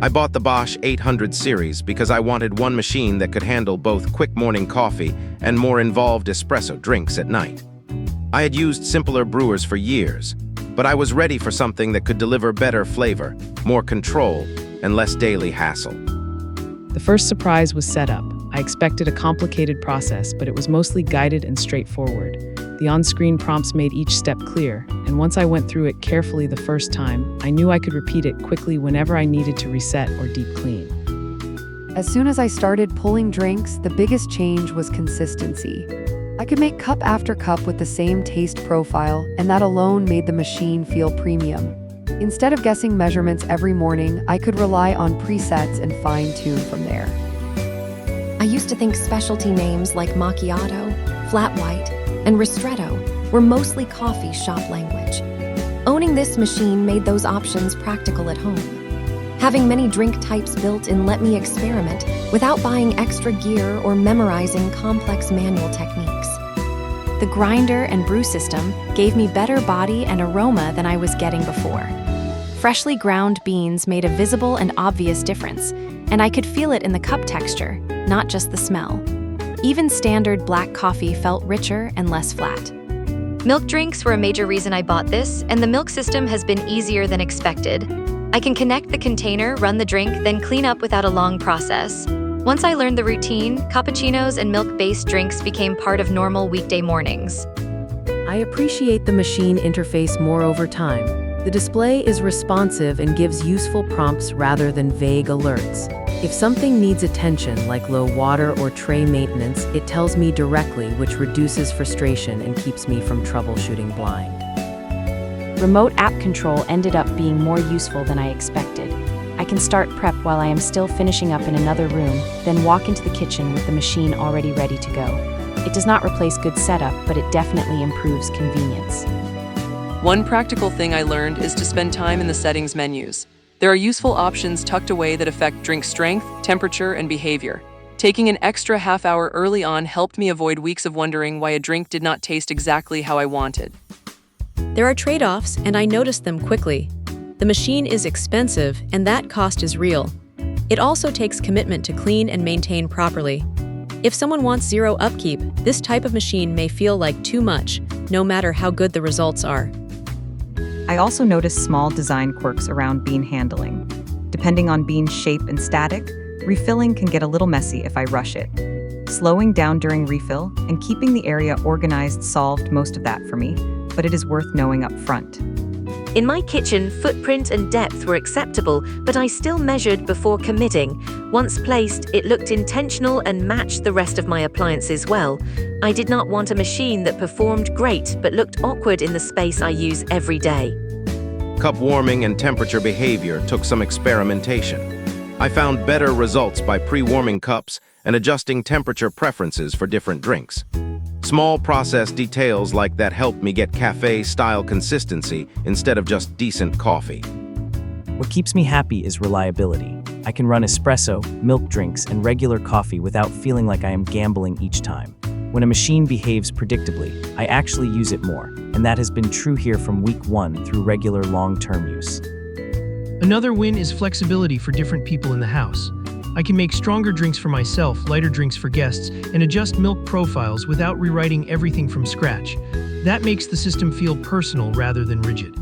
I bought the Bosch 800 series because I wanted one machine that could handle both quick morning coffee and more involved espresso drinks at night. I had used simpler brewers for years, but I was ready for something that could deliver better flavor, more control, and less daily hassle. The first surprise was setup. I expected a complicated process, but it was mostly guided and straightforward. The on-screen prompts made each step clear, and once I went through it carefully the first time, I knew I could repeat it quickly whenever I needed to reset or deep clean. As soon as I started pulling drinks, the biggest change was consistency. I could make cup after cup with the same taste profile, and that alone made the machine feel premium. Instead of guessing measurements every morning, I could rely on presets and fine-tune from there. I used to think specialty names like macchiato, flat white, and ristretto were mostly coffee shop language. Owning this machine made those options practical at home. Having many drink types built in let me experiment without buying extra gear or memorizing complex manual techniques. The grinder and brew system gave me better body and aroma than I was getting before. Freshly ground beans made a visible and obvious difference, and I could feel it in the cup texture, not just the smell. Even standard black coffee felt richer and less flat. Milk drinks were a major reason I bought this, and the milk system has been easier than expected. I can connect the container, run the drink, then clean up without a long process. Once I learned the routine, cappuccinos and milk-based drinks became part of normal weekday mornings. I appreciate the machine interface more over time. The display is responsive and gives useful prompts rather than vague alerts. If something needs attention, like low water or tray maintenance, it tells me directly, which reduces frustration and keeps me from troubleshooting blind. Remote app control ended up being more useful than I expected. I can start prep while I am still finishing up in another room, then walk into the kitchen with the machine already ready to go. It does not replace good setup, but it definitely improves convenience. One practical thing I learned is to spend time in the settings menus. There are useful options tucked away that affect drink strength, temperature, and behavior. Taking an extra half hour early on helped me avoid weeks of wondering why a drink did not taste exactly how I wanted. There are trade-offs, and I noticed them quickly. The machine is expensive, and that cost is real. It also takes commitment to clean and maintain properly. If someone wants zero upkeep, this type of machine may feel like too much, no matter how good the results are. I also noticed small design quirks around bean handling. Depending on bean's shape and static, refilling can get a little messy if I rush it. Slowing down during refill and keeping the area organized solved most of that for me, but it is worth knowing up front. In my kitchen, footprint and depth were acceptable, but I still measured before committing. Once placed, it looked intentional and matched the rest of my appliances well. I did not want a machine that performed great but looked awkward in the space I use every day. Cup warming and temperature behavior took some experimentation. I found better results by pre-warming cups and adjusting temperature preferences for different drinks. Small process details like that helped me get cafe-style consistency instead of just decent coffee. What keeps me happy is reliability. I can run espresso, milk drinks, and regular coffee without feeling like I am gambling each time. When a machine behaves predictably, I actually use it more, and that has been true here from week 1 through regular long-term use. Another win is flexibility for different people in the house. I can make stronger drinks for myself, lighter drinks for guests, and adjust milk profiles without rewriting everything from scratch. That makes the system feel personal rather than rigid.